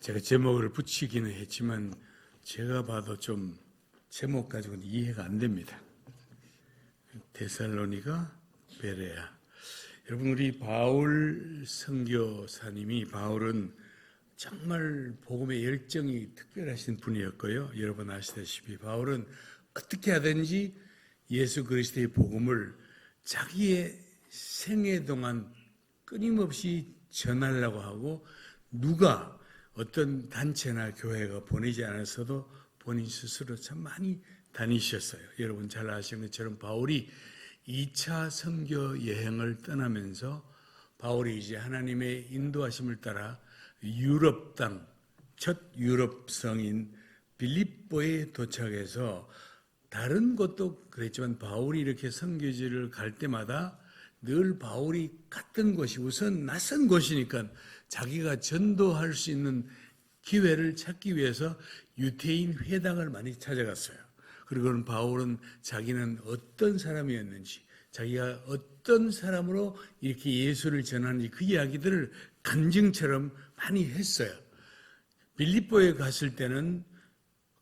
제가 제목을 붙이기는 했지만 제가 봐도 좀 제목 가지고는 이해가 안 됩니다. 데살로니가 베레아. 여러분, 우리 바울 선교사님이, 바울은 정말 복음의 열정이 특별하신 분이었고요. 여러분 아시다시피 바울은 어떻게 하든지 예수 그리스도의 복음을 자기의 생애 동안 끊임없이 전하려고 하고, 누가 어떤 단체나 교회가 보내지 않았어도 본인 스스로 참 많이 다니셨어요. 여러분 잘 아시는 것처럼 바울이 2차 선교 여행을 떠나면서 바울이 이제 하나님의 인도하심을 따라 유럽 땅, 첫 유럽 성인 빌립보에 도착해서, 다른 곳도 그랬지만 바울이 이렇게 선교지를 갈 때마다 늘 바울이 갔던 곳이 우선 낯선 곳이니까 자기가 전도할 수 있는 기회를 찾기 위해서 유대인 회당을 많이 찾아갔어요. 그리고는 바울은 자기는 어떤 사람이었는지, 자기가 어떤 사람으로 이렇게 예수를 전하는지 그 이야기들을 간증처럼 많이 했어요. 빌립보에 갔을 때는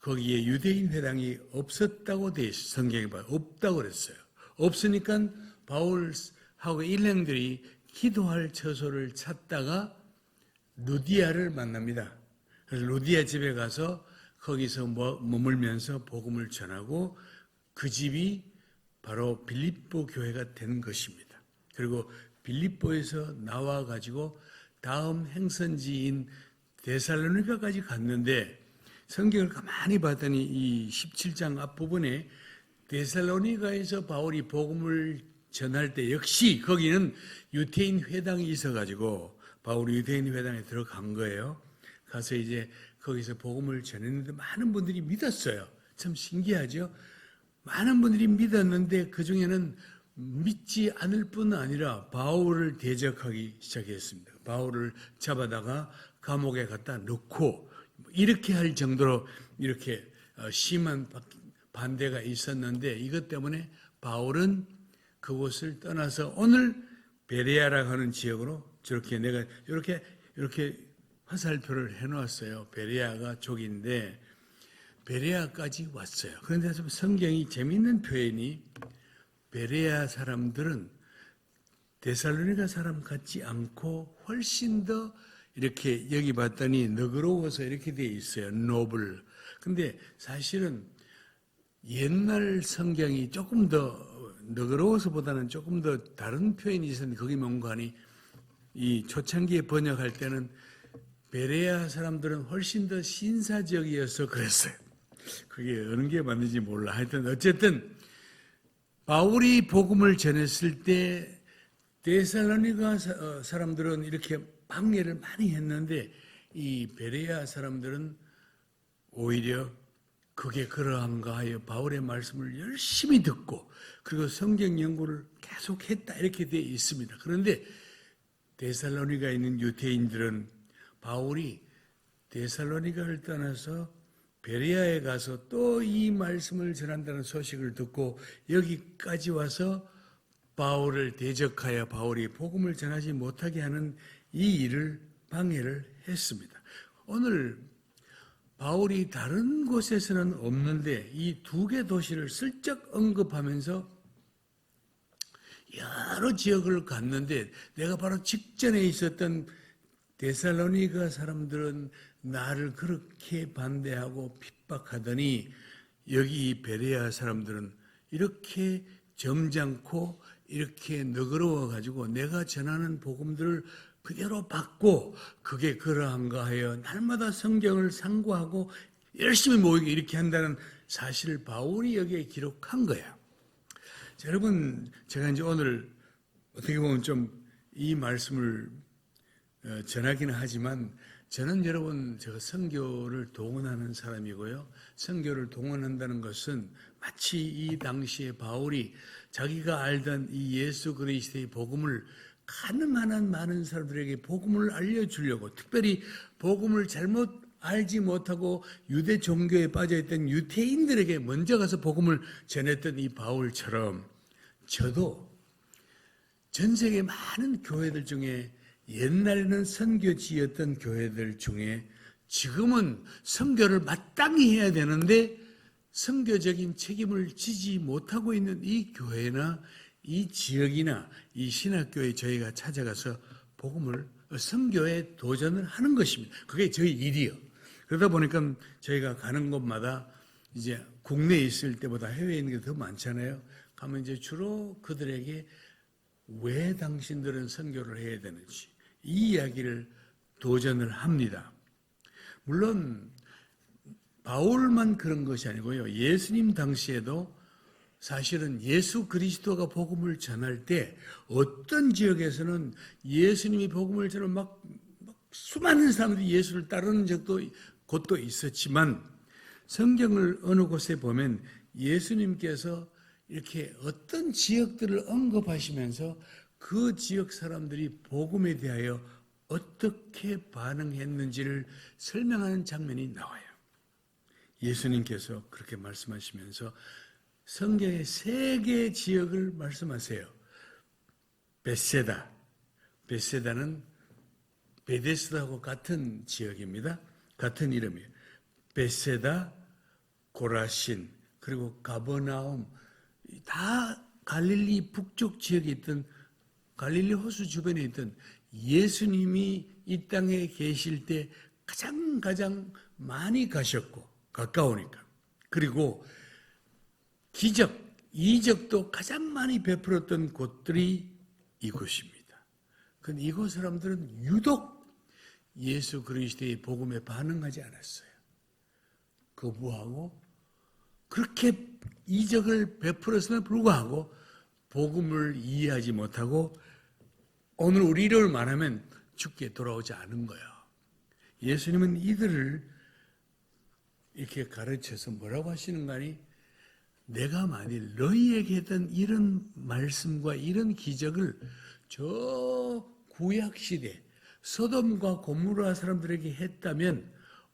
거기에 유대인 회당이 없었다고 돼 있어요. 성경에 봐요. 없다고 그랬어요. 없으니까 바울하고 일행들이 기도할 처소를 찾다가 루디아를 만납니다. 그래서 루디아 집에 가서 거기서 머물면서 복음을 전하고, 그 집이 바로 빌립보 교회가 된 것입니다. 그리고 빌립보에서 나와가지고 다음 행선지인 데살로니가까지 갔는데, 성경을 가만히 봤더니 이 17장 앞부분에 데살로니가에서 바울이 복음을 전할 때 역시 거기는 유대인 회당이 있어가지고 바울이 유대인 회당에 들어간 거예요. 가서 이제 거기서 복음을 전했는데 많은 분들이 믿었어요. 참 신기하죠? 많은 분들이 믿었는데 그 중에는 믿지 않을 뿐 아니라 바울을 대적하기 시작했습니다. 바울을 잡아다가 감옥에 갖다 넣고 이렇게 할 정도로 이렇게 심한 반대가 있었는데, 이것 때문에 바울은 그곳을 떠나서 오늘 베레아라고 하는 지역으로, 저렇게 내가 이렇게 화살표를 해놓았어요. 베레아가 쪽인데 베레아까지 왔어요. 그런데 성경이 재미있는 표현이, 베레아 사람들은 데살로니가 사람 같지 않고 훨씬 더 이렇게 여기 봤더니 너그러워서 이렇게 돼 있어요. 노블. 근데 사실은 옛날 성경이 조금 더 너그러워서보다는 조금 더 다른 표현이 있었는데, 거기 뭔가니 이 초창기에 번역할 때는 베레아 사람들은 훨씬 더 신사적이어서 그랬어요. 그게 어느 게 맞는지 몰라. 하여튼 어쨌든 바울이 복음을 전했을 때 데살로니가 사람들은 이렇게 방해를 많이 했는데, 이 베레아 사람들은 오히려 그게 그러한가 하여 바울의 말씀을 열심히 듣고, 그리고 성경 연구를 계속했다, 이렇게 되어 있습니다. 그런데 데살로니가에 있는 유대인들은 바울이 데살로니가를 떠나서 베레아에 가서 또 이 말씀을 전한다는 소식을 듣고 여기까지 와서 바울을 대적하여 바울이 복음을 전하지 못하게 하는 이 일을 방해를 했습니다. 오늘 바울이 다른 곳에서는 없는데 이 두 개 도시를 슬쩍 언급하면서 여러 지역을 갔는데, 내가 바로 직전에 있었던 데살로니가 사람들은 나를 그렇게 반대하고 핍박하더니, 여기 베레아 사람들은 이렇게 점잖고 이렇게 너그러워가지고 내가 전하는 복음들을 그대로 받고, 그게 그러한가 하여 날마다 성경을 상고하고 열심히 모이게 이렇게 한다는 사실을 바울이 여기에 기록한 거예요. 자, 여러분, 제가 이제 오늘 어떻게 보면 좀 이 말씀을 전하기는 하지만, 저는 여러분, 제가 선교를 동원하는 사람이고요. 선교를 동원한다는 것은 마치 이 당시에 바울이 자기가 알던 이 예수 그리스도의 복음을 가능한 많은 사람들에게 복음을 알려주려고, 특별히 복음을 잘못 알지 못하고 유대 종교에 빠져있던 유대인들에게 먼저 가서 복음을 전했던 이 바울처럼, 저도 전 세계 많은 교회들 중에 옛날에는 선교지였던 교회들 중에 지금은 선교를 마땅히 해야 되는데 선교적인 책임을 지지 못하고 있는 이 교회나 이 지역이나 이 신학교에 저희가 찾아가서 복음을 선교에 도전을 하는 것입니다. 그게 저희 일이요. 그러다 보니까 저희가 가는 곳마다 이제 국내에 있을 때보다 해외에 있는 게 더 많잖아요. 가면 이제 주로 그들에게 왜 당신들은 선교를 해야 되는지 이 이야기를 도전을 합니다. 물론 바울만 그런 것이 아니고요. 예수님 당시에도 사실은 예수 그리스도가 복음을 전할 때 어떤 지역에서는 예수님이 복음을 전하면 막 수많은 사람들이 예수를 따르는 곳도 있었지만 성경을 어느 곳에 보면 예수님께서 이렇게 어떤 지역들을 언급하시면서 그 지역 사람들이 복음에 대하여 어떻게 반응했는지를 설명하는 장면이 나와요. 예수님께서 그렇게 말씀하시면서 성경의 3개의 지역을 말씀하세요. 베세다는 베데스다하고 같은 지역입니다. 같은 이름이에요. 베세다, 고라신, 그리고 가버나움, 다 갈릴리 북쪽 지역에 있던 갈릴리 호수 주변에 있던 예수님이 이 땅에 계실 때 가장 많이 가셨고 가까우니까. 그리고 기적, 이적도 가장 많이 베풀었던 곳들이 이곳입니다. 근데 이곳 사람들은 유독 예수 그리스도의 복음에 반응하지 않았어요. 거부하고 그렇게 이적을 베풀었음에도 불구하고 복음을 이해하지 못하고 오늘 우리를 말하면 죽게 돌아오지 않은 거예요. 예수님은 이들을 이렇게 가르쳐서 뭐라고 하시는가니 내가 만일 너희에게 했던 이런 말씀과 이런 기적을 저 구약시대 소돔과 고모라 사람들에게 했다면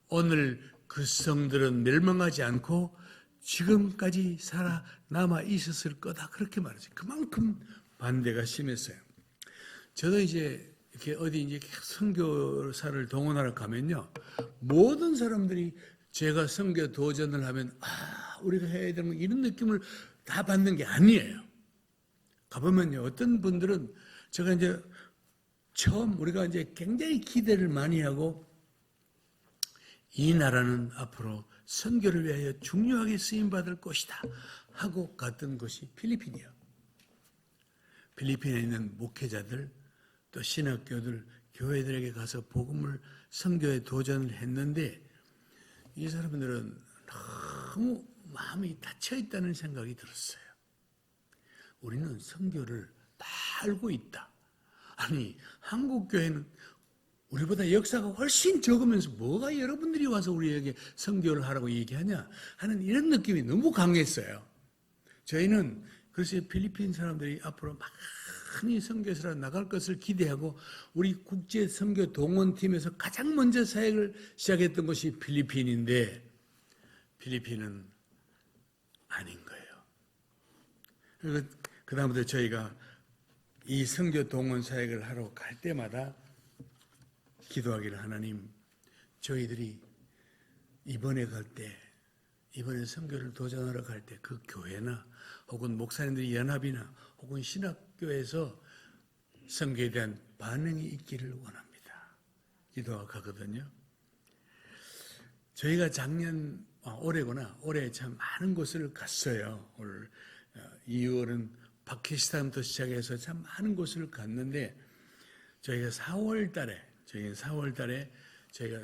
오늘 그 성들은 멸망하지 않고 지금까지 살아남아 있었을 거다. 그렇게 말하죠. 그만큼 반대가 심했어요. 저도 이제 이렇게 어디 이제 선교사를 동원하러 가면요. 모든 사람들이 제가 선교 도전을 하면 우리가 해야 되는 이런 느낌을 다 받는 게 아니에요. 가보면요. 어떤 분들은 제가 이제 처음 우리가 이제 굉장히 기대를 많이 하고 이 나라는 앞으로 선교를 위하여 중요하게 쓰임받을 곳이다 하고 갔던 곳이 필리핀이에요. 필리핀에 있는 목회자들 또 신학교들 교회들에게 가서 복음을 선교에 도전을 했는데 이 사람들은 너무 마음이 닫혀 있다는 생각이 들었어요. 우리는 선교를 다 알고 있다. 아니 한국 교회는 우리보다 역사가 훨씬 적으면서 뭐가 여러분들이 와서 우리에게 선교를 하라고 얘기하냐 하는 이런 느낌이 너무 강했어요. 저희는 그래서 필리핀 사람들이 앞으로 많이 선교사로 나갈 것을 기대하고 우리 국제 선교 동원팀에서 가장 먼저 사역을 시작했던 곳이 필리핀인데 필리핀은 아닌 거예요. 그 다음부터 저희가 이 선교 동원 사역을 하러 갈 때마다 기도하기를 하나님 저희들이 이번에 선교를 도전하러 갈 때 그 교회나 혹은 목사님들이 연합이나 혹은 신학교에서 선교에 대한 반응이 있기를 원합니다. 기도하고 가거든요. 저희가 올해 참 많은 곳을 갔어요. 올 2월은 파키스탄부터 시작해서 참 많은 곳을 갔는데 저희가 4월 달에 저희가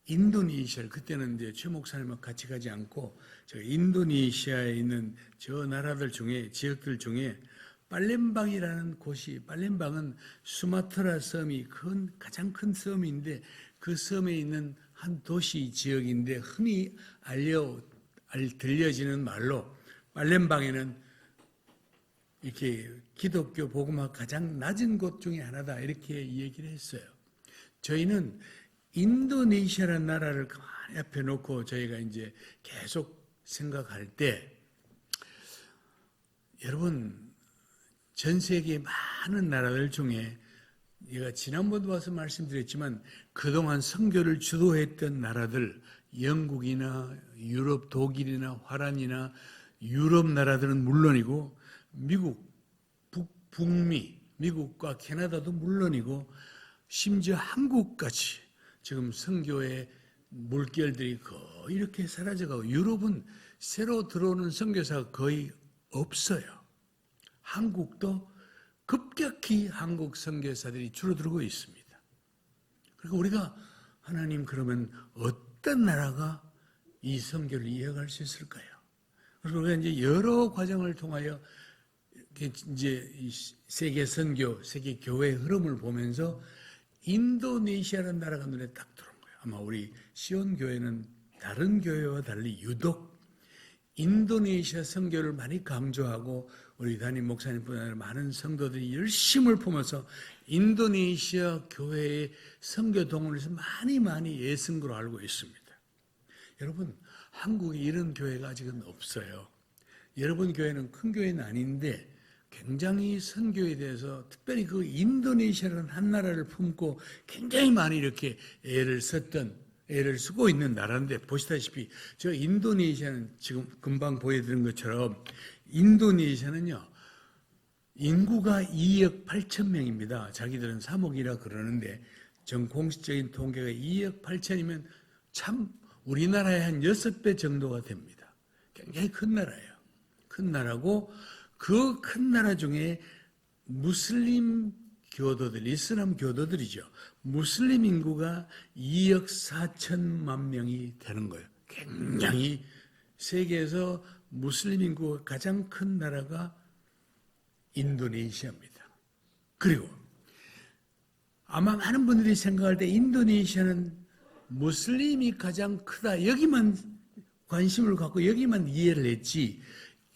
인도네시아를 그때는 이제 최 목사님과 같이 가지 않고 제가 인도네시아에 있는 저 나라들 중에 지역들 중에 팔렘방이라는 곳이 팔렘방은 수마트라 섬이 가장 큰 섬인데 그 섬에 있는 한 도시 지역인데 흔히 들려지는 말로 팔렘방에는 이렇게 기독교 복음화 가장 낮은 곳 중에 하나다 이렇게 얘기를 했어요. 저희는 인도네시아라는 나라를 가만히 앞에 놓고 저희가 이제 계속 생각할 때 여러분 전 세계 많은 나라들 중에 제가 지난번도 와서 말씀드렸지만 그동안 선교를 주도했던 나라들, 영국이나 유럽, 독일이나 화란이나 유럽 나라들은 물론이고 미국, 북미, 미국과 캐나다도 물론이고 심지어 한국까지 지금 선교의 물결들이 거의 이렇게 사라져가고 유럽은 새로 들어오는 선교사가 거의 없어요. 한국도 급격히 한국 선교사들이 줄어들고 있습니다. 그리고 우리가 하나님 그러면 어떤 나라가 이 선교를 이어갈 수 있을까요? 그리고 우리가 이제 여러 과정을 통하여 이제 세계 선교, 세계 교회의 흐름을 보면서 인도네시아라는 나라가 눈에 딱 들어온 거예요. 아마 우리 시온 교회는 다른 교회와 달리 유독 인도네시아 선교를 많이 강조하고 우리 담임 목사님뿐 아니라 많은 성도들이 열심을 품어서 인도네시아 교회의 선교 동원에서 많이 예승으로 알고 있습니다. 여러분, 한국에 이런 교회가 아직은 없어요. 여러분 교회는 큰 교회는 아닌데 굉장히 선교에 대해서 특별히 그 인도네시아라는 한 나라를 품고 굉장히 많이 이렇게 애를 쓰고 있는 나라인데 보시다시피 저 인도네시아는 지금 금방 보여드린 것처럼 인도네시아는요 인구가 2억 8천 명입니다. 자기들은 3억이라 그러는데 정공식적인 통계가 2억 8천이면 참 우리나라의 한 6배 정도가 됩니다. 굉장히 큰 나라예요. 큰 나라고 그 큰 나라 중에 무슬림 교도들, 이슬람 교도들이죠. 무슬림 인구가 2억 4천만 명이 되는 거예요. 굉장히 세계에서 무슬림 인구가 가장 큰 나라가 인도네시아입니다. 그리고 아마 많은 분들이 생각할 때 인도네시아는 무슬림이 가장 크다. 여기만 관심을 갖고 여기만 이해를 했지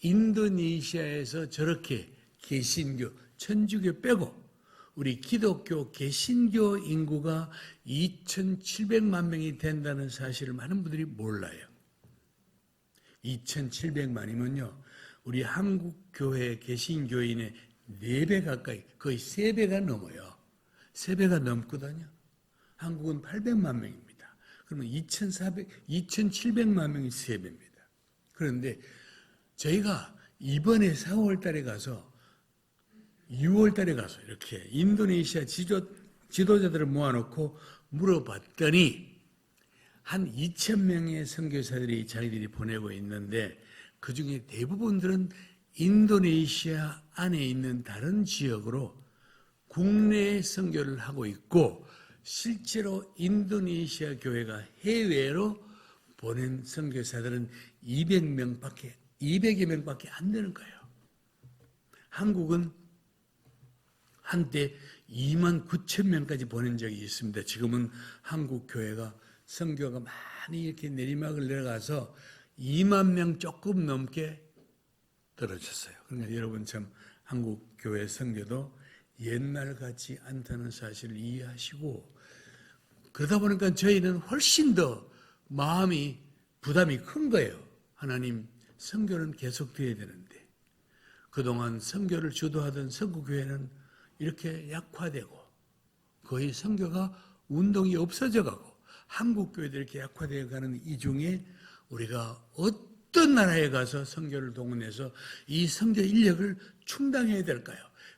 인도네시아에서 저렇게 개신교, 천주교 빼고 우리 기독교, 개신교 인구가 2,700만 명이 된다는 사실을 많은 분들이 몰라요. 2,700만이면요. 우리 한국 교회 개신교인의 4배 가까이, 거의 3배가 넘어요. 3배가 넘거든요. 한국은 800만 명입니다. 그러면 2,700만 명이 3배입니다. 그런데 저희가 이번에 4월 달에 가서 6월 달에 가서 이렇게 인도네시아 지도자들을 모아놓고 물어봤더니 한 2,000명의 선교사들이 자기들이 보내고 있는데 그중에 대부분들은 인도네시아 안에 있는 다른 지역으로 국내 선교를 하고 있고 실제로 인도네시아 교회가 해외로 보낸 선교사들은 200여 명밖에 안 되는 거예요. 한국은 한때 2만 9천 명까지 보낸 적이 있습니다. 지금은 한국 교회가 선교가 많이 이렇게 내리막을 내려가서 2만 명 조금 넘게 떨어졌어요. 그러니까 여러분 참 한국 교회 선교도 옛날 같지 않다는 사실을 이해하시고 그러다 보니까 저희는 훨씬 더 마음이 부담이 큰 거예요. 하나님 선교는 계속돼야 되는데 그동안 선교를 주도하던 선구교회는 이렇게 약화되고 거의 선교가 운동이 없어져 가고 한국 교회들이 이렇게 약화되어 가는 이 중에 우리가 어떤 나라에 가서 선교를 동원해서 이 선교 인력을 충당해야 될까요?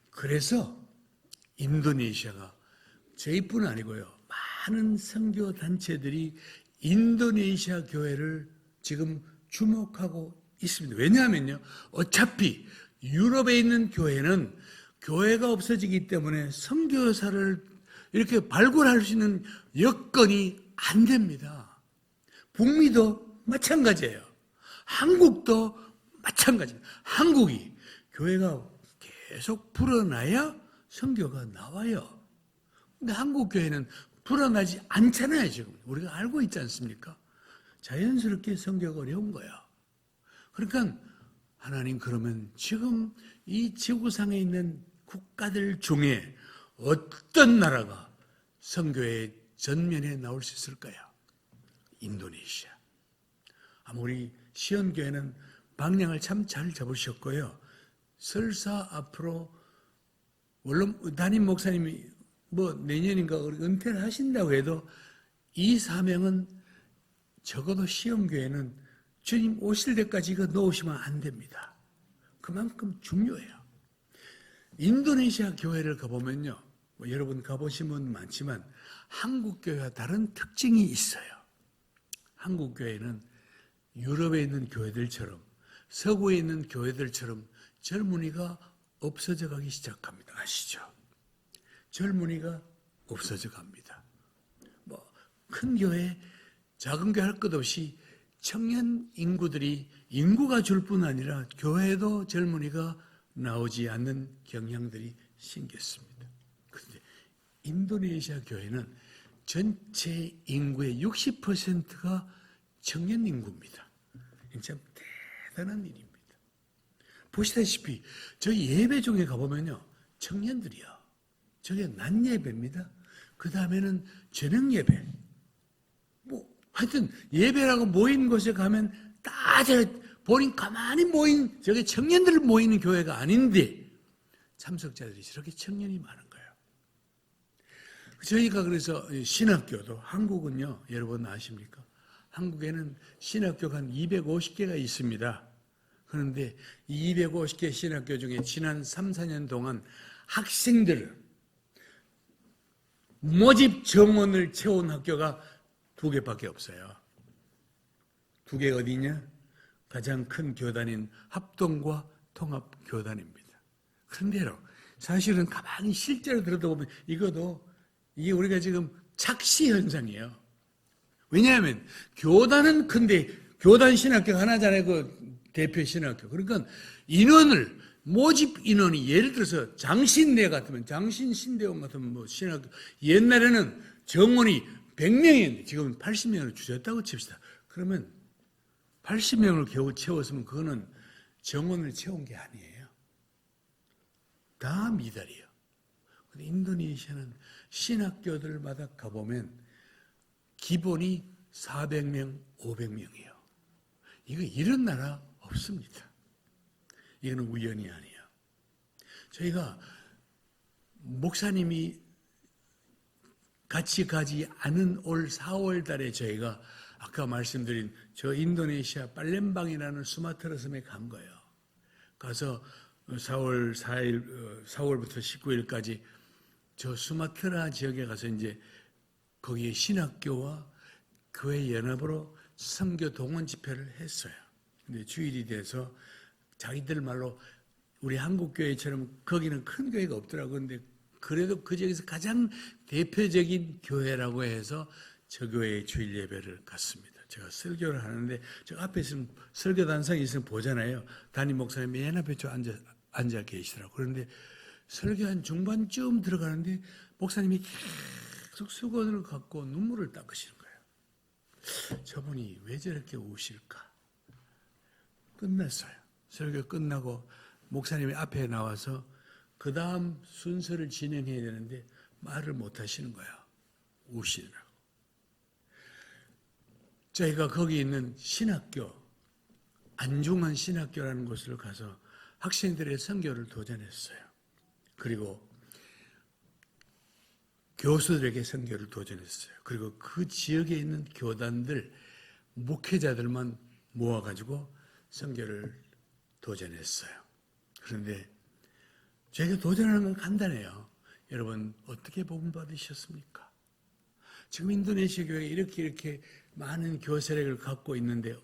그래서 인도네시아가 저희뿐 아니고요. 많은 선교 단체들이 인도네시아 교회를 지금 주목하고 있습니다. 왜냐하면요. 어차피 유럽에 있는 교회는 교회가 없어지기 때문에 선교사를 이렇게 발굴할 수 있는 여건이 안 됩니다. 북미도 마찬가지예요. 한국도 마찬가지입니다. 한국이 교회가 계속 불어나야 선교가 나와요. 근데 한국 교회는 불어나지 않잖아요, 지금. 우리가 알고 있지 않습니까? 자연스럽게 선교가 어려운 거예요. 그러니까 하나님 그러면 지금 이 지구상에 있는 국가들 중에 어떤 나라가 선교의 전면에 나올 수 있을까요? 인도네시아. 아마 우리 시온교회는 방향을 참 잘 잡으셨고요. 설사 앞으로 물론 담임 목사님이 뭐 내년인가 은퇴를 하신다고 해도 이 사명은 적어도 시험교회는 주님 오실 때까지 이거 넣으시면 안 됩니다. 그만큼 중요해요. 인도네시아 교회를 가보면요, 뭐 여러분 가보신 분 많지만 한국 교회와 다른 특징이 있어요. 한국 교회는 유럽에 있는 교회들처럼, 서구에 있는 교회들처럼 젊은이가 없어져 가기 시작합니다. 아시죠? 젊은이가 없어져 갑니다. 뭐 큰 교회, 작은 교회 할 것 없이 청년 인구들이 인구가 줄 뿐 아니라 교회도 젊은이가 나오지 않는 경향들이 생겼습니다. 그런데 인도네시아 교회는 전체 인구의 60%가 청년 인구입니다. 참 대단한 일입니다. 보시다시피 저희 예배 중에 가보면요, 청년들이요. 저게 낮 예배입니다. 그 다음에는 저녁 예배. 뭐 하여튼 예배라고 모인 곳에 가면 다 본인 가만히 모인 저게 청년들 모이는 교회가 아닌데 참석자들이 저렇게 청년이 많은 거예요. 저희가 그래서 신학교도 한국은요, 여러분 아십니까? 한국에는 신학교가 한 250개가 있습니다. 그런데 이 250개 신학교 중에 지난 3, 4년 동안 학생들을 모집 정원을 채운 학교가 2개밖에 없어요. 2개 어디냐? 가장 큰 교단인 합동과 통합교단입니다. 그런데요, 사실은 가만히 실제로 들여다보면 이게 우리가 지금 착시 현상이에요. 왜냐하면 교단은 큰데 교단 신학교 하나잖아요. 그 대표 신학교. 그러니까 모집 인원이 예를 들어서 장신대 같으면 장신신대원 같으면 뭐 신학교 옛날에는 정원이 100명이었는데 지금은 80명을 줄였다고 칩시다. 그러면 80명을 겨우 채웠으면 그거는 정원을 채운 게 아니에요. 다 미달이에요. 근데 인도네시아는 신학교들마다 가보면 기본이 400명, 500명이에요. 이거 이런 나라 없습니다. 이거는 우연이 아니에요. 저희가 목사님이 같이 가지 않은 올 4월 달에 저희가 아까 말씀드린 저 인도네시아 팔렘방이라는 수마트라 섬에 간 거예요. 가서 4월 4일, 4월부터 19일까지 저 수마트라 지역에 가서 이제 거기에 신학교와 교회 연합으로 선교 동원 집회를 했어요. 근데 주일이 돼서 자기들 말로 우리 한국 교회처럼 거기는 큰 교회가 없더라고요. 근데 그래도 그 지역에서 가장 대표적인 교회라고 해서 저 교회에 주일 예배를 갔습니다. 제가 설교를 하는데 저 앞에 있으면 설교 단상이 있으면 보잖아요. 담임 목사님이 맨 앞에 앉아 계시더라고요. 그런데 설교한 중반쯤 들어가는데 목사님이 계속 수건을 갖고 눈물을 닦으시는 거예요. 저분이 왜 저렇게 우실까? 끝났어요. 설교 끝나고 목사님이 앞에 나와서 그 다음 순서를 진행해야 되는데 말을 못 하시는 거예요. 우시느라고. 저희가 거기 있는 신학교, 안중한 신학교라는 곳을 가서 학생들의 선교를 도전했어요. 그리고 교수들에게 선교를 도전했어요. 그리고 그 지역에 있는 교단들, 목회자들만 모아가지고 선교를 도전했어요. 그런데 저희가 도전하는 건 간단해요. 여러분 어떻게 복음 받으셨습니까? 지금 인도네시아 교회가 이렇게 많은 교세력을 갖고 있는데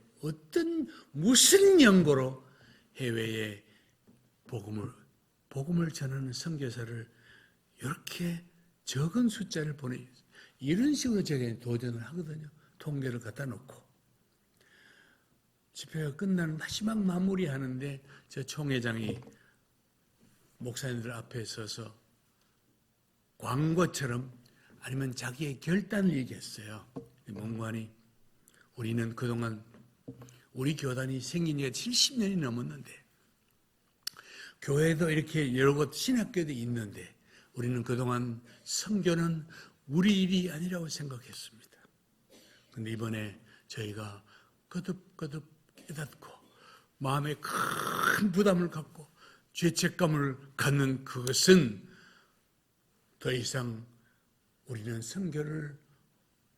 무슨 연고로 해외에 복음을 전하는 선교사를 이렇게 적은 숫자를 이런 식으로 제가 도전을 하거든요. 통계를 갖다 놓고. 집회가 끝나는 마지막 마무리하는데 저 총회장이 목사님들 앞에 서서 광고처럼 아니면 자기의 결단을 얘기했어요. 문관이 우리는 그동안 우리 교단이 생긴 지가 70년이 넘었는데 교회도 이렇게 여러 곳 신학교도 있는데 우리는 그동안 선교는 우리 일이 아니라고 생각했습니다. 그런데 이번에 저희가 거듭 깨닫고 마음에 큰 부담을 갖고 죄책감을 갖는 그것은 더 이상 우리는 선교를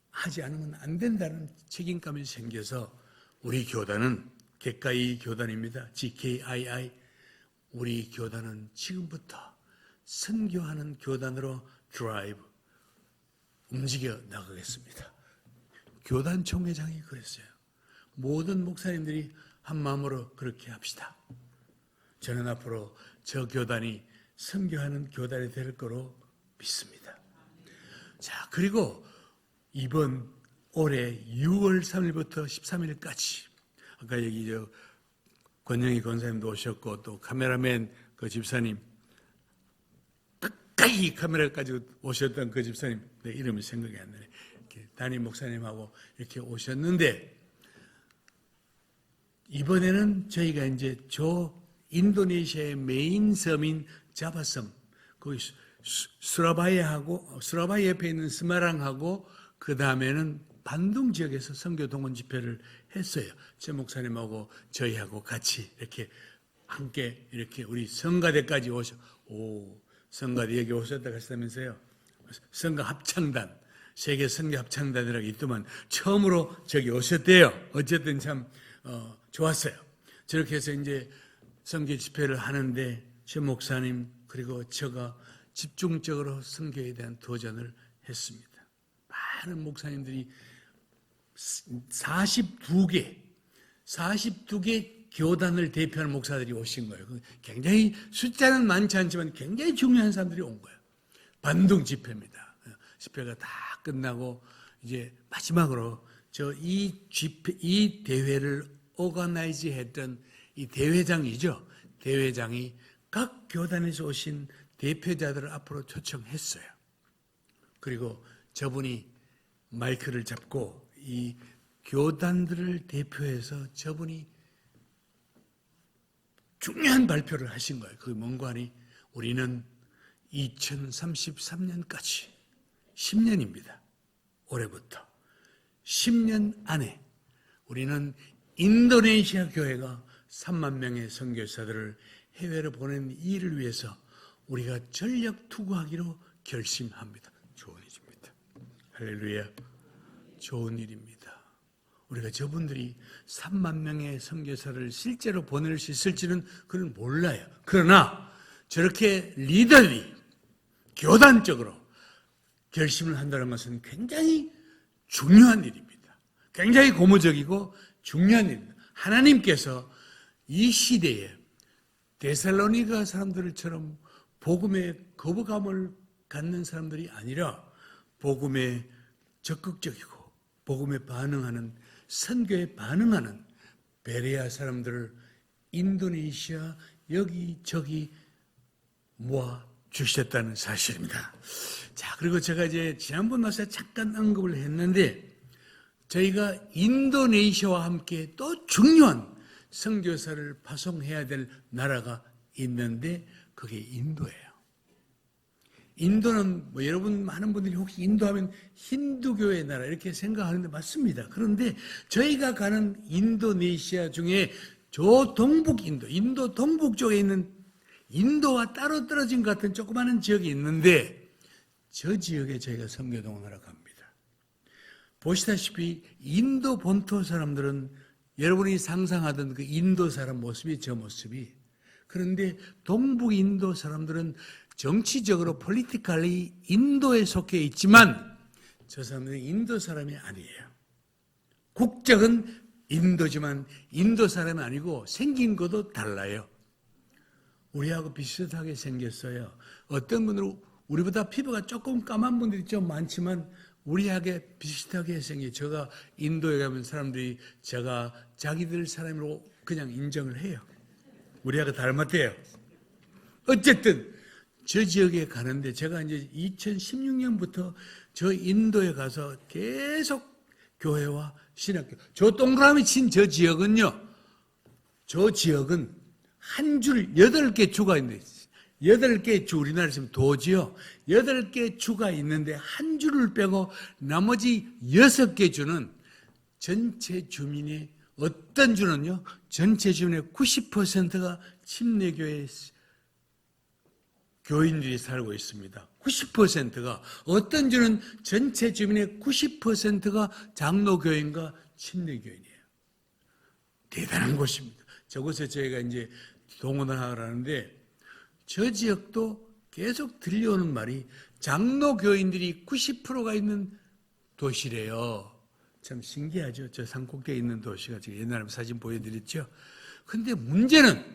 하지 않으면 안 된다는 책임감이 생겨서 우리 교단은 객가이 교단입니다. GKII. 우리 교단은 지금부터 선교하는 교단으로 드라이브, 움직여 나가겠습니다. 교단 총회장이 그랬어요. 모든 목사님들이 한 마음으로 그렇게 합시다. 저는 앞으로 저 교단이 선교하는 교단이 될 거로 믿습니다. 자, 그리고 이번 올해 6월 3일부터 13일까지 아까 여기 권영희 권사님도 오셨고 또 카메라맨 그 집사님 가까이 카메라까지 오셨던 그 집사님 내 이름이 생각이 안 나네. 담임 목사님하고 이렇게 오셨는데 이번에는 저희가 이제 인도네시아의 메인 섬인 자바섬 거기 수라바이 옆에 있는 스마랑하고 그 다음에는 반둥 지역에서 선교 동원 집회를 했어요. 제 목사님하고 저희하고 같이 이렇게 함께 이렇게 우리 성가대까지 성가대 여기 오셨다고 하셨다면서요. 성가 합창단, 세계 선교 합창단이라고 있더만 처음으로 저기 오셨대요. 어쨌든 참 좋았어요. 저렇게 해서 이제 선교 집회를 하는데 제 목사님 그리고 제가 집중적으로 선교에 대한 도전을 했습니다. 많은 목사님들이 42개 교단을 대표하는 목사들이 오신 거예요. 굉장히 숫자는 많지 않지만 굉장히 중요한 사람들이 온 거예요. 반둥 집회입니다. 집회가 다 끝나고 이제 마지막으로 이 대회를 오가나이즈 했던 이 대회장이죠. 대회장이 각 교단에서 오신 대표자들을 앞으로 초청했어요. 그리고 저분이 마이크를 잡고 이 교단들을 대표해서 저분이 중요한 발표를 하신 거예요. 그게 뭔가 하니 우리는 2033년까지 10년입니다. 올해부터 10년 안에 우리는 인도네시아 교회가 3만 명의 선교사들을 해외로 보내는 일을 위해서 우리가 전력 투구하기로 결심합니다. 좋은 일입니다. 할렐루야. 좋은 일입니다. 우리가 저분들이 3만 명의 선교사를 실제로 보낼 수 있을지는 그건 몰라요. 그러나 저렇게 리더들이 교단적으로 결심을 한다는 것은 굉장히 중요한 일입니다. 굉장히 고무적이고 중요한 일입니다. 하나님께서 이 시대에 데살로니가 사람들처럼 복음에 거부감을 갖는 사람들이 아니라 복음에 적극적이고 복음에 반응하는 선교에 반응하는 베레아 사람들을 인도네시아 여기저기 모아 주셨다는 사실입니다. 자, 그리고 제가 이제 지난번 말씀에 잠깐 언급을 했는데 저희가 인도네시아와 함께 또 중요한 선교사를 파송해야 될 나라가 있는데 그게 인도예요. 인도는 여러분 많은 분들이 혹시 인도하면 힌두교의 나라 이렇게 생각하는데 맞습니다. 그런데 저희가 가는 인도네시아 중에 저 동북 인도 동북 쪽에 있는 인도와 따로 떨어진 것 같은 조그마한 지역이 있는데 저 지역에 저희가 선교 동원하러 갑니다. 보시다시피 인도 본토 사람들은 여러분이 상상하던 그 인도 사람 모습이 저 모습이 그런데 동북 인도 사람들은 정치적으로 폴리티컬리 인도에 속해 있지만 저 사람들은 인도 사람이 아니에요. 국적은 인도지만 인도 사람이 아니고 생긴 것도 달라요. 우리하고 비슷하게 생겼어요. 어떤 분들은 우리보다 피부가 조금 까만 분들이 좀 많지만 우리하고 비슷하게 생겨요. 제가 인도에 가면 사람들이 제가 자기들 사람으로 그냥 인정을 해요. 우리하고 닮았대요. 어쨌든 저 지역에 가는데 제가 이제 2016년부터 저 인도에 가서 계속 교회와 신학교, 저 동그라미 친 저 지역은요, 저 지역은 한 줄 8개 주가 있는데, 8개 주, 우리나라에 있으면 도지요. 8개 주가 있는데 한 줄을 빼고 나머지 6개 주는 전체 주민의 어떤 주는요, 전체 주민의 90%가 침례교회 교인들이 살고 있습니다. 90%가 어떤 주는 전체 주민의 90%가 장로교인과 침례교인이에요. 대단한 곳입니다. 저곳에 저희가 이제 동원을 하라는데 저 지역도 계속 들려오는 말이 장로교인들이 90%가 있는 도시래요. 참 신기하죠. 저 산꼭대기에 있는 도시가 제가 옛날에 사진 보여드렸죠. 근데 문제는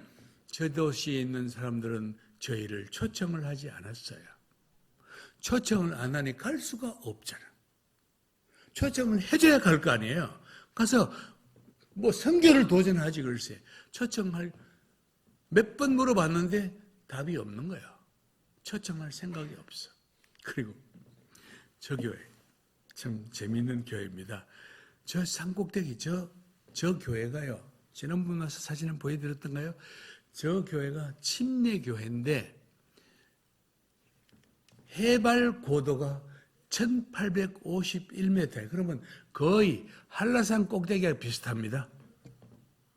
저 도시에 있는 사람들은 저희를 초청을 하지 않았어요. 초청을 안 하니 갈 수가 없잖아. 초청을 해줘야 갈 거 아니에요. 가서 뭐 선교를 도전하지 글쎄. 초청할 몇 번 물어봤는데 답이 없는 거예요. 초청할 생각이 없어. 그리고 저 교회 참 재미있는 교회입니다. 저 산꼭대기 저 교회가요. 지난번 와서 사진을 보여드렸던가요? 저 교회가 침례교회인데 해발 고도가 1851m. 그러면 거의 한라산 꼭대기와 비슷합니다.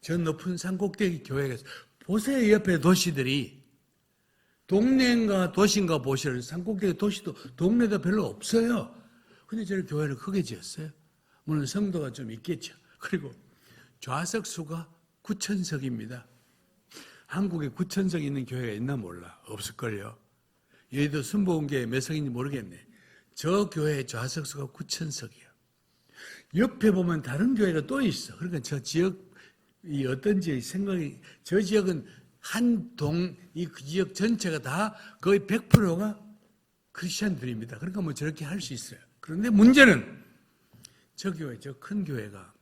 저 높은 산 꼭대기 교회에서 보세요. 옆에 도시들이 동네인가 도시인가 보시는 산 꼭대기 도시도 동네도 별로 없어요. 근데 저를 교회를 크게 지었어요. 물론 성도가 좀 있겠죠. 그리고 좌석 수가 9,000석입니다. 한국에 9,000석 있는 교회가 있나 몰라. 없을걸요. 여의도 순복음교회 몇 석인지 모르겠네. 저 교회의 좌석 수가 9,000석이에요. 옆에 보면 다른 교회가 또 있어. 그러니까 저 지역이 어떤지 생각이, 저 지역은 한 동, 이 지역 전체가 다 거의 100%가 크리스천들입니다. 그러니까 뭐 저렇게 할 수 있어요. 그런데 문제는 저 교회, 저 큰 교회가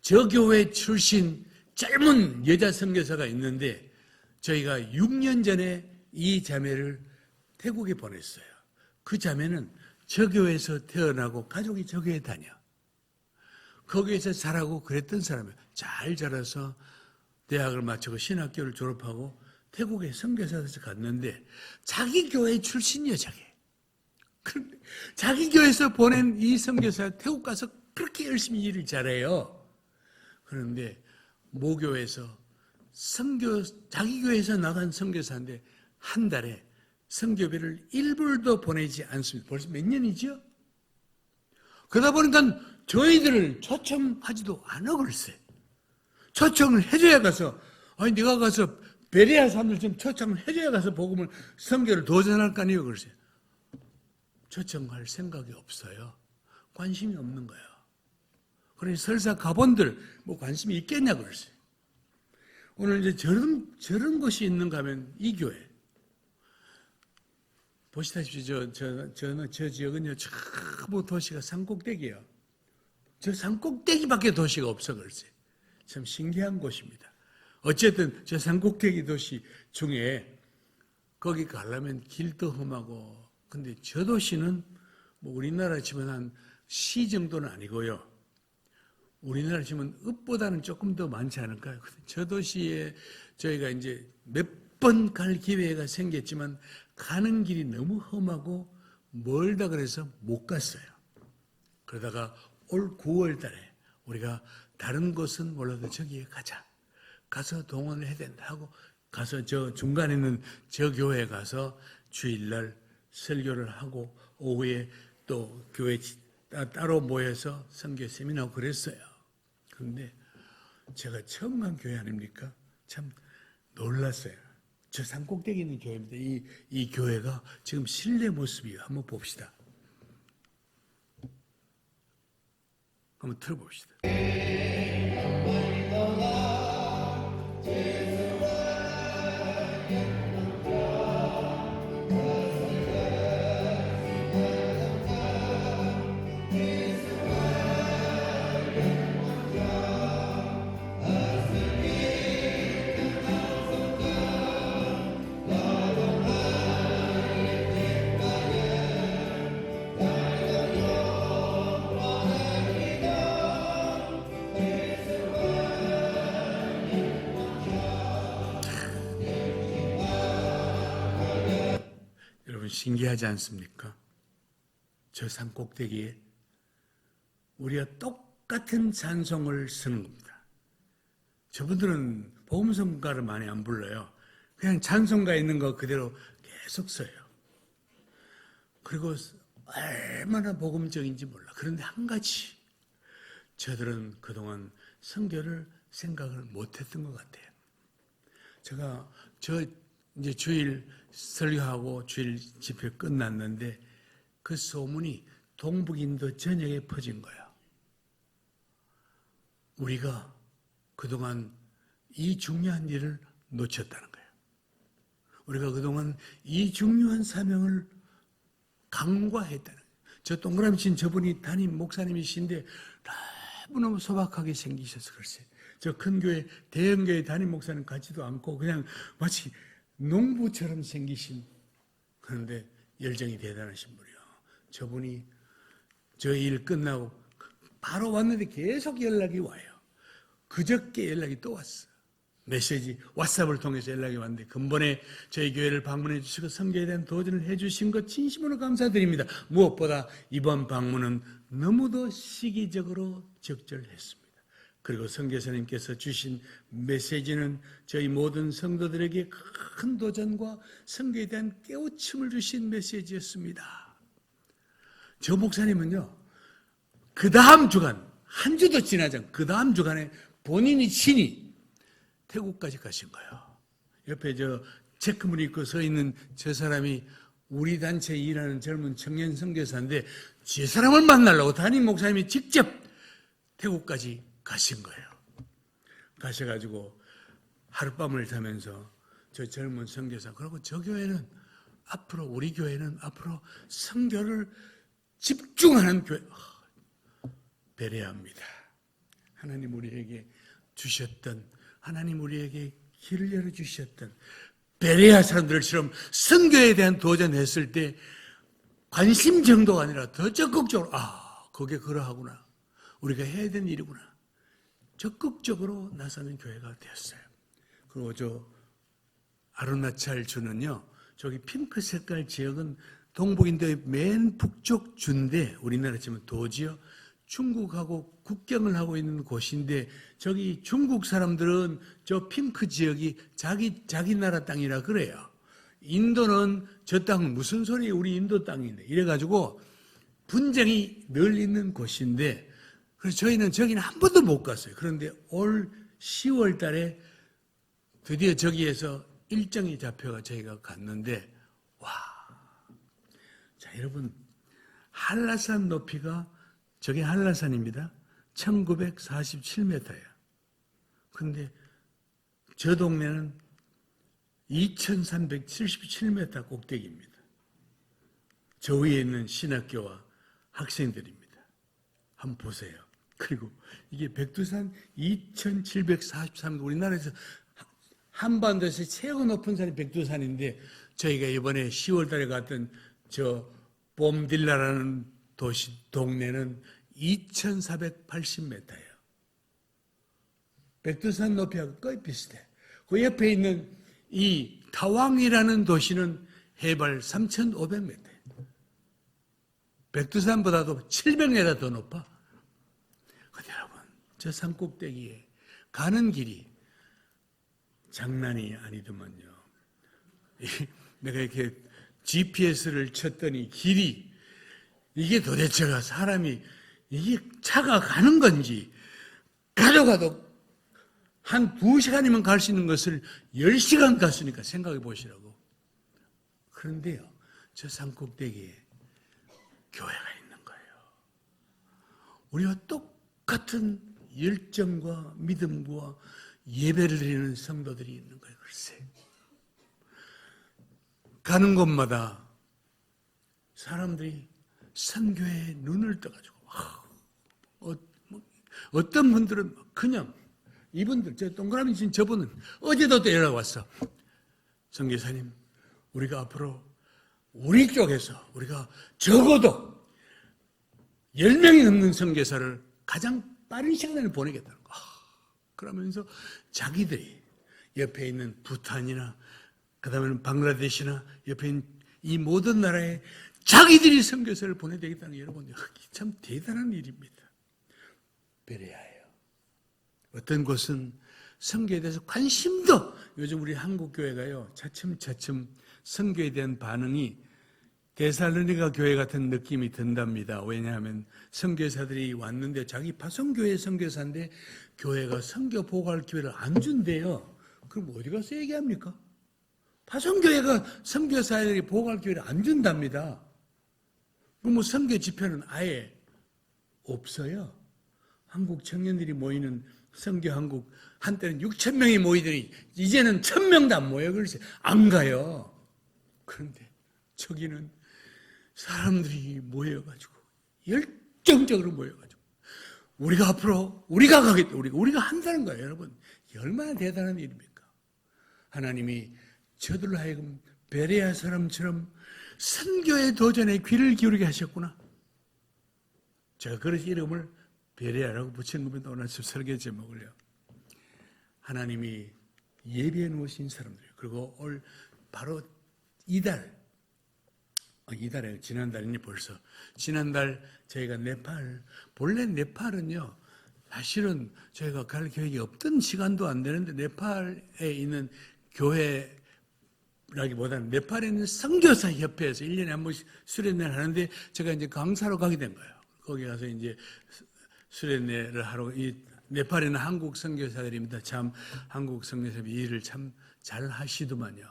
저 교회 출신 젊은 여자 선교사가 있는데 저희가 6년 전에 이 자매를 태국에 보냈어요. 그 자매는 저 교회에서 태어나고 가족이 저 교회 다녀. 거기에서 자라고 그랬던 사람이에요. 잘 자라서 대학을 마치고 신학교를 졸업하고 태국에 선교사에서 갔는데 자기 교회 출신이에요, 자기. 그런데 자기 교회에서 보낸 이 선교사 태국 가서 그렇게 열심히 일을 잘해요. 그런데 모교에서 자기 교회에서 나간 선교사인데 한 달에 선교비를 1불도 보내지 않습니다. 벌써 몇 년이죠? 그러다 보니까 저희들을 초청하지도 않아 글쎄. 초청을 해줘야 가서, 아니 네가 가서 베레아 사람들 좀 초청을 해줘야 가서 복음을 선교를 도전할 거 아니에요 글쎄. 초청할 생각이 없어요. 관심이 없는 거예요. 그러니 설사 가본들 뭐 관심이 있겠냐 글쎄. 오늘 이제 저런 것이 있는가 하면 이 교회. 보시다시피 저 지역은요, 전부 도시가 산꼭대기예요. 저 산꼭대기밖에 도시가 없어 글쎄. 참 신기한 곳입니다. 어쨌든 저 산꼭대기 도시 중에 거기 가려면 길도 험하고, 근데 저 도시는 뭐 우리나라 치면 한 시 정도는 아니고요. 우리나라 치면 읍보다는 조금 더 많지 않을까요? 저 도시에 저희가 이제 몇 번 갈 기회가 생겼지만 가는 길이 너무 험하고 멀다 그래서 못 갔어요. 그러다가 올 9월 달에 우리가 다른 곳은 몰라도 저기에 가자. 가서 동원을 해야 된다 하고 가서 저 중간에 있는 저 교회에 가서 주일날 설교를 하고 오후에 또 교회 따로 모여서 선교 세미나하고 그랬어요. 그런데 제가 처음 간 교회 아닙니까? 참 놀랐어요. 저 산꼭대기 있는 교회입니다. 이 교회가 지금 실내 모습이에요. 한번 봅시다. 한번 틀어봅시다. 여러분 신기하지 않습니까? 저 산 꼭대기에 우리가 똑같은 찬송을 쓰는 겁니다. 저분들은 복음성가를 많이 안 불러요. 그냥 찬송가에 있는 거 그대로 계속 써요. 그리고 얼마나 복음적인지 몰라. 그런데 한 가지, 저들은 그동안 선교를 생각을 못했던 것 같아요. 제가 이제 주일 설교하고 주일 집회 끝났는데 그 소문이 동북인도 전역에 퍼진 거야. 우리가 그동안 이 중요한 일을 놓쳤다는 거예요. 우리가 그동안 이 중요한 사명을 간과했다는 거예요. 저 동그라미 친 저분이 담임 목사님이신데 너무너무 소박하게 생기셔서 글쎄, 저 큰 교회, 대형 교회 담임 목사님 같지도 않고 그냥 마치 농부처럼 생기신, 그런데 열정이 대단하신 분이요. 저분이 저 일 끝나고 바로 왔는데 계속 연락이 와요. 그저께 연락이 또 왔어. 메시지, 왓츠ap을 통해서 연락이 왔는데 근본에 저희 교회를 방문해 주시고 선교에 대한 도전을 해 주신 것 진심으로 감사드립니다. 무엇보다 이번 방문은 너무도 시기적으로 적절했습니다. 그리고 선교사님께서 주신 메시지는 저희 모든 성도들에게 큰 도전과 선교에 대한 깨우침을 주신 메시지였습니다. 저 목사님은요, 그 다음 주간, 한 주도 지나지 않고 그 다음 주간에 본인이 친히 태국까지 가신 거예요. 옆에 저 체크무늬 입고 서 있는 저 사람이 우리 단체에 일하는 젊은 청년 선교사인데 저 사람을 만나려고 담임 목사님이 직접 태국까지 가신 거예요. 가셔가지고 하룻밤을 자면서 저 젊은 선교사, 그리고 저 교회는 앞으로, 우리 교회는 앞으로 선교를 집중하는 교회, 배려합니다. 하나님 우리에게 주셨던, 하나님 우리에게 길을 열어주셨던 베레아 사람들처럼 선교에 대한 도전했을 때 관심 정도가 아니라 더 적극적으로, 그게 그러하구나, 우리가 해야 되는 일이구나, 적극적으로 나서는 교회가 되었어요. 그리고 저 아루나찰 주는요, 저기 핑크 색깔 지역은 동북인도의 맨 북쪽 주인데, 우리나라 치면 도지요, 중국하고 국경을 하고 있는 곳인데, 저기 중국 사람들은 저 핑크 지역이 자기 나라 땅이라 그래요. 인도는 저 땅은 무슨 소리예요, 우리 인도 땅인데, 이래가지고 분쟁이 늘 있는 곳인데, 그래서 저희는 저기는 한 번도 못 갔어요. 그런데 올 10월 달에 드디어 저기에서 일정이 잡혀가 저희가 갔는데, 와, 자 여러분, 한라산 높이가, 저게 한라산입니다. 1947m예요. 근데 저 동네는 2377m 꼭대기입니다. 저 위에 있는 신학교와 학생들입니다. 한번 보세요. 그리고 이게 백두산 2743, 우리나라에서 한반도에서 최고 높은 산이 백두산인데, 저희가 이번에 10월 달에 갔던 저 봄딜라라는 동네는 2480m예요. 백두산 높이하고 거의 비슷해. 그 옆에 있는 이 타왕이라는 도시는 해발 3500m. 백두산보다도 700m 더 높아. 근데 여러분, 저 산꼭대기에 가는 길이 장난이 아니더만요. 내가 이렇게 GPS를 쳤더니 길이, 이게 도대체가 사람이, 이게 차가 가는 건지, 가도 한 2시간이면 갈 수 있는 것을 10시간 갔으니까 생각해 보시라고. 그런데요, 저 산꼭대기에 교회가 있는 거예요. 우리와 똑같은 열정과 믿음과 예배를 드리는 성도들이 있는 거예요. 글쎄, 가는 곳마다 사람들이 선교에 눈을 떠가지고, 어떤 분들은 그냥, 이분들, 저 동그라미 친 저분은 어제도 또 연락 왔어. 선교사님, 우리가 앞으로 우리 쪽에서 우리가 적어도 10명이 넘는 선교사를 가장 빠른 시간에 보내겠다는 거. 그러면서 자기들이 옆에 있는 부탄이나 그다음에는 방글라데시나 옆에 있는 이 모든 나라에 자기들이 선교사를 보내되겠다는 게, 여러분, 참 대단한 일입니다. 베레아예요. 어떤 곳은 선교에 대해서 관심도 요즘 우리 한국 교회가요, 차츰차츰 선교에 대한 반응이 데살로니가 교회 같은 느낌이 든답니다. 왜냐하면 선교사들이 왔는데 자기 파송교회 선교사인데 교회가 선교 보고할 기회를 안 준대요. 그럼 어디 가서 얘기합니까? 파송교회가 선교사들이 보고할 기회를 안 준답니다. 그럼 뭐 선교 집회는 아예 없어요. 한국 청년들이 모이는 선교 한국, 한때는 6천 명이 모이더니 이제는 1,000명도 안 모여요. 그래서 안 가요. 그런데 저기는 사람들이 모여가지고 열정적으로 모여가지고 우리가 앞으로 우리가 가겠다, 우리가 한다는 거예요. 여러분, 얼마나 대단한 일입니까? 하나님이 저들로 하여금 베레아 사람처럼 선교의 도전에 귀를 기울이게 하셨구나. 제가 그래서 이름을 베레아라고 붙인 겁니다. 오늘 아침 설교 제목을요. 하나님이 예비해 놓으신 사람들이에요. 그리고 올 바로 이달에 지난달이니 벌써 지난달 저희가 네팔, 본래 네팔은요 사실은 저희가 갈 계획이 없던 시간도 안 되는데 네팔에 있는 교회라기보다는 네팔에 있는 선교사 협회에서 1년에 한 번씩 수련회를 하는데 제가 이제 강사로 가게 된 거예요. 거기 가서 이제 수련회를 하러, 이 네팔에 있는 한국 선교사들입니다. 참 한국 선교사들이 일을 참 잘 하시더만요.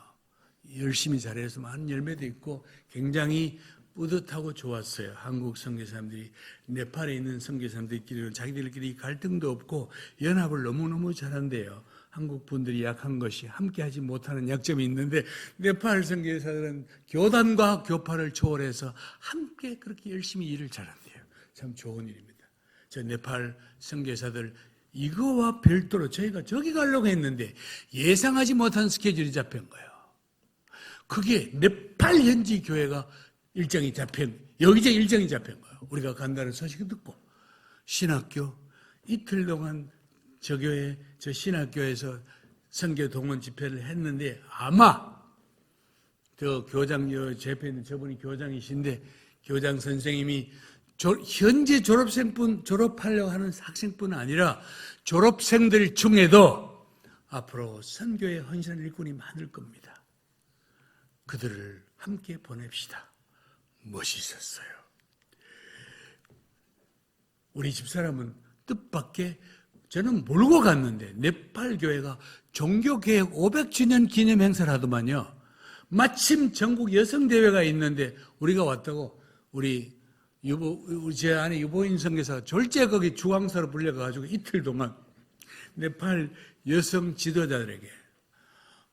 열심히 잘해서 많은 열매도 있고 굉장히 뿌듯하고 좋았어요. 한국 선교사님들이 네팔에 있는 선교사님들끼리는 자기들끼리 갈등도 없고 연합을 너무너무 잘한대요. 한국 분들이 약한 것이 함께하지 못하는 약점이 있는데 네팔 선교사들은 교단과 교파를 초월해서 함께 그렇게 열심히 일을 잘한대요. 참 좋은 일입니다. 저 네팔 선교사들 이거와 별도로 저희가 저기 가려고 했는데 예상하지 못한 스케줄이 잡힌 거예요. 그게 네팔 현지 교회가 일정이 잡힌, 여기저기 일정이 잡힌 거예요. 우리가 간다는 소식을 듣고 신학교 이틀 동안 저 교회, 저 신학교에서 선교 동원 집회를 했는데 아마 저 교장, 제 옆에 있는 저분이 교장이신데 교장 선생님이 현재 졸업하려고 하는 학생뿐 아니라 졸업생들 중에도 앞으로 선교의 헌신한 일꾼이 많을 겁니다. 그들을 함께 보냅시다. 멋있었어요. 우리 집사람은 뜻밖의 저는 몰고 갔는데 네팔 교회가 종교개혁 500주년 기념 행사를 하더만요. 마침 전국 여성대회가 있는데 우리가 왔다고 제 아내 유보인 선교사가 졸제 거기 주강사로 불려가지고 이틀 동안 네팔 여성 지도자들에게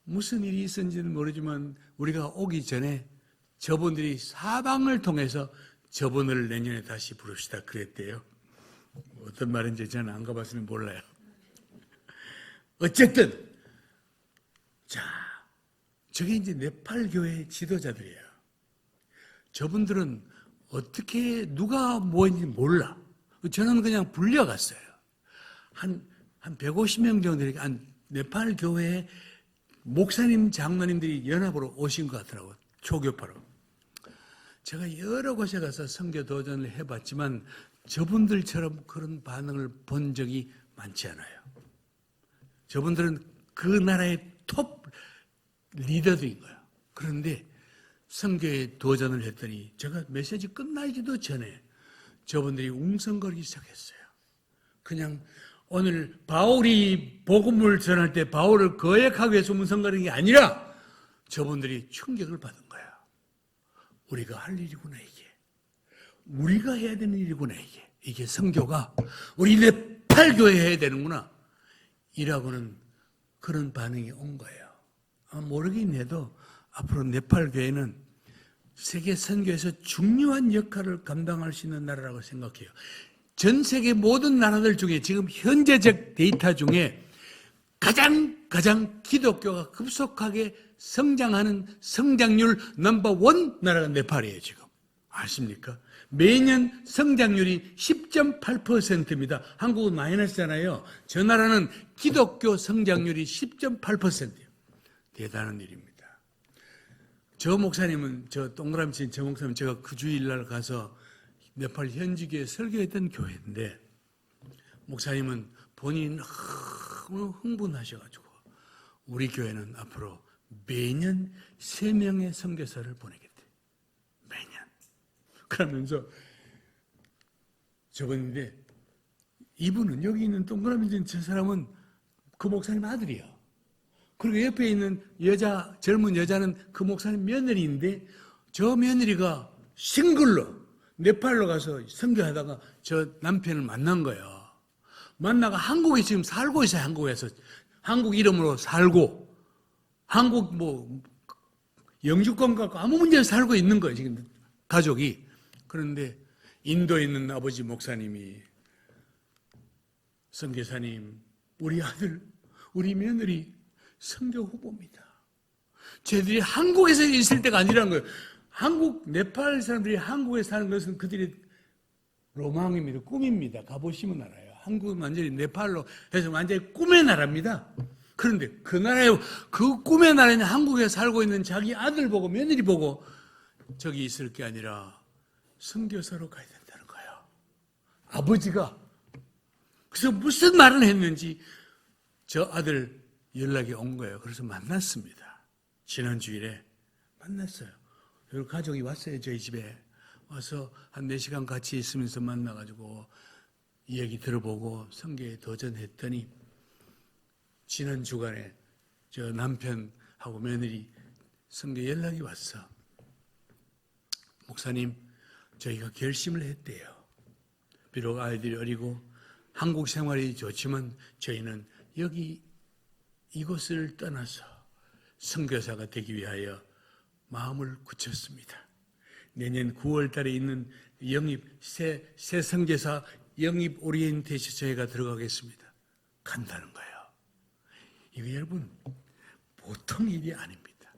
무슨 일이 있었는지는 모르지만 우리가 오기 전에 저분들이 사방을 통해서 저분을 내년에 다시 부릅시다 그랬대요. 어떤 말인지 저는 안 가봤으면 몰라요. 어쨌든 자, 저게 이제 네팔 교회 지도자들이에요. 저분들은 어떻게 누가 뭐인지 몰라. 저는 그냥 불려갔어요. 한 150명 정도 이렇게 네팔 교회에 목사님, 장로님들이 연합으로 오신 것 같더라고요. 초교파로. 제가 여러 곳에 가서 선교 도전을 해봤지만 저분들처럼 그런 반응을 본 적이 많지 않아요. 저분들은 그 나라의 톱 리더들인 거예요. 그런데 선교에 도전을 했더니 제가 메시지 끝나기도 전에 저분들이 웅성거리기 시작했어요. 그냥 오늘 바울이 복음을 전할 때 바울을 거역하기 위해서 웅성거리는 게 아니라 저분들이 충격을 받은 거야. 우리가 할 일이구나 이게. 우리가 해야 되는 일이구나 이게. 이게 선교가 우리 네팔 교회 해야 되는구나. 이라고는 그런 반응이 온 거예요. 모르긴 해도 앞으로 네팔 교회는 세계 선교에서 중요한 역할을 감당할 수 있는 나라라고 생각해요. 전 세계 모든 나라들 중에 지금 현재적 데이터 중에 가장 기독교가 급속하게 성장하는 성장률 넘버1 나라가 네팔이에요, 지금. 아십니까? 매년 성장률이 10.8%입니다. 한국은 마이너스잖아요. 저 나라는 기독교 성장률이 10.8%예요. 대단한 일입니다. 저 목사님은, 저 동그라미 친 저 목사님, 제가 그 주일날 가서 네팔 현지교회 설교했던 교회인데, 목사님은 본인이 너무 흥분하셔가지고, 우리 교회는 앞으로 매년 3명의 선교사를 보내겠대. 매년. 그러면서 저번인데 이분은 여기 있는 동그라미 된 저 사람은 그 목사님 아들이야. 그리고 옆에 있는 여자, 젊은 여자는 그 목사님 며느리인데 저 며느리가 싱글로 네팔로 가서 선교하다가 저 남편을 만난 거예요. 만나가 한국에 지금 살고 있어요. 한국에서. 한국 이름으로 살고 한국 영주권 갖고 아무 문제 없이 살고 있는 거예요. 지금 가족이. 그런데 인도에 있는 아버지 목사님이 선교사님, 우리 아들, 우리 며느리 선교 후보입니다. 쟤들이 한국에서 있을 때가 아니라는 거예요. 네팔 사람들이 한국에 사는 것은 그들의 로망입니다. 꿈입니다. 가보시면 알아요. 한국은 완전히 네팔로 해서 완전히 꿈의 나라입니다. 그런데 그 나라에, 그 꿈의 나라에 한국에 살고 있는 자기 아들 보고 며느리 보고 저기 있을 게 아니라 선교사로 가야 된다는 거예요. 아버지가. 그래서 무슨 말을 했는지 저 아들 연락이 온 거예요. 그래서 만났습니다. 지난 주일에 만났어요. 그리고 가족이 왔어요. 저희 집에 와서 한 4시간 같이 있으면서 만나가지고 이야기 들어보고 선교에 도전했더니 지난 주간에 저 남편하고 며느리 선교 연락이 왔어. 목사님, 저희가 결심을 했대요. 비록 아이들이 어리고 한국 생활이 좋지만 저희는 여기 이곳을 떠나서 선교사가 되기 위하여 마음을 굳혔습니다. 내년 9월 달에 있는 영입, 새 선교사 영입 오리엔테이션 저희가 들어가겠습니다. 간다는 거예요. 이거 여러분 보통 일이 아닙니다.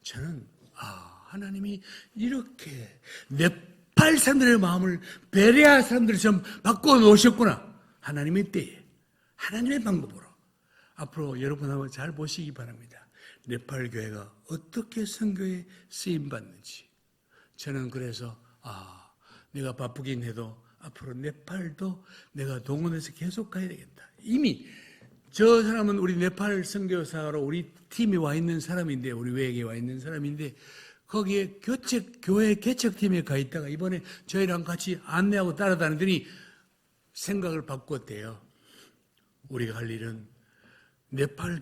저는 하나님이 이렇게 네팔 사람들의 마음을 베레아 사람들처럼 바꿔놓으셨구나. 하나님의 때에 하나님의 방법으로 앞으로 여러분하고 잘 보시기 바랍니다. 네팔 교회가 어떻게 선교에 쓰임받는지. 저는 그래서 내가 바쁘긴 해도 앞으로 네팔도 내가 동원해서 계속 가야 되겠다. 이미 저 사람은 우리 네팔 선교사로 우리 팀에 와 있는 사람인데, 우리 외에게 와 있는 사람인데 거기에 교회 개척팀에 가 있다가 이번에 저희랑 같이 안내하고 따라다니더니 생각을 바꿨대요. 우리가 할 일은 네팔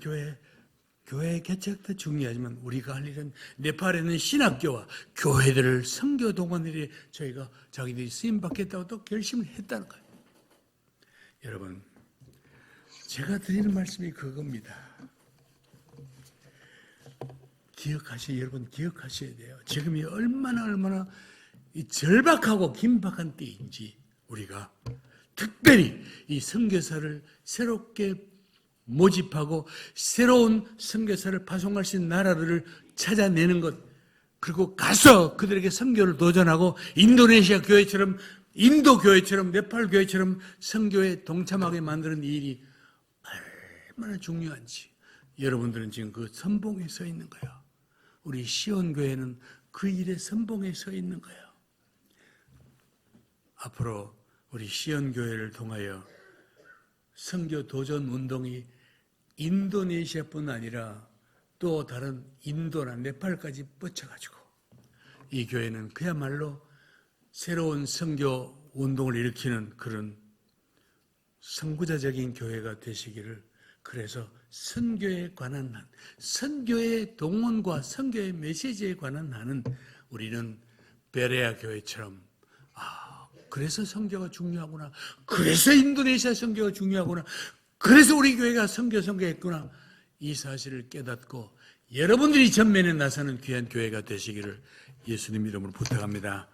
교회 개척도 중요하지만 우리가 할 일은 네팔에 있는 신학교와 교회들을 선교 동원들이 저희가 자기들이 쓰임받겠다고 또 결심을 했다는 거예요. 여러분, 제가 드리는 말씀이 그겁니다. 여러분 기억하셔야 돼요. 지금이 얼마나 이 절박하고 긴박한 때인지 우리가 특별히 이 선교사를 새롭게 모집하고 새로운 선교사를 파송할 수 있는 나라들을 찾아내는 것, 그리고 가서 그들에게 선교를 도전하고 인도네시아 교회처럼, 인도 교회처럼, 네팔 교회처럼 선교에 동참하게 만드는 이 일이 얼마나 중요한지 여러분들은 지금 그 선봉에 서 있는 거예요. 우리 시온 교회는 그 일의 선봉에 서 있는 거예요. 앞으로 우리 시온 교회를 통하여 선교 도전 운동이 인도네시아뿐 아니라 또 다른 인도나 네팔까지 뻗쳐가지고 이 교회는 그야말로 새로운 선교 운동을 일으키는 그런 선구자적인 교회가 되시기를, 그래서 선교에 관한 한, 선교의 동원과 선교의 메시지에 관한 한은 우리는 베레아 교회처럼 그래서 선교가 중요하구나, 그래서 인도네시아 선교가 중요하구나, 그래서 우리 교회가 선교했구나, 이 사실을 깨닫고 여러분들이 전면에 나서는 귀한 교회가 되시기를 예수님 이름으로 부탁합니다.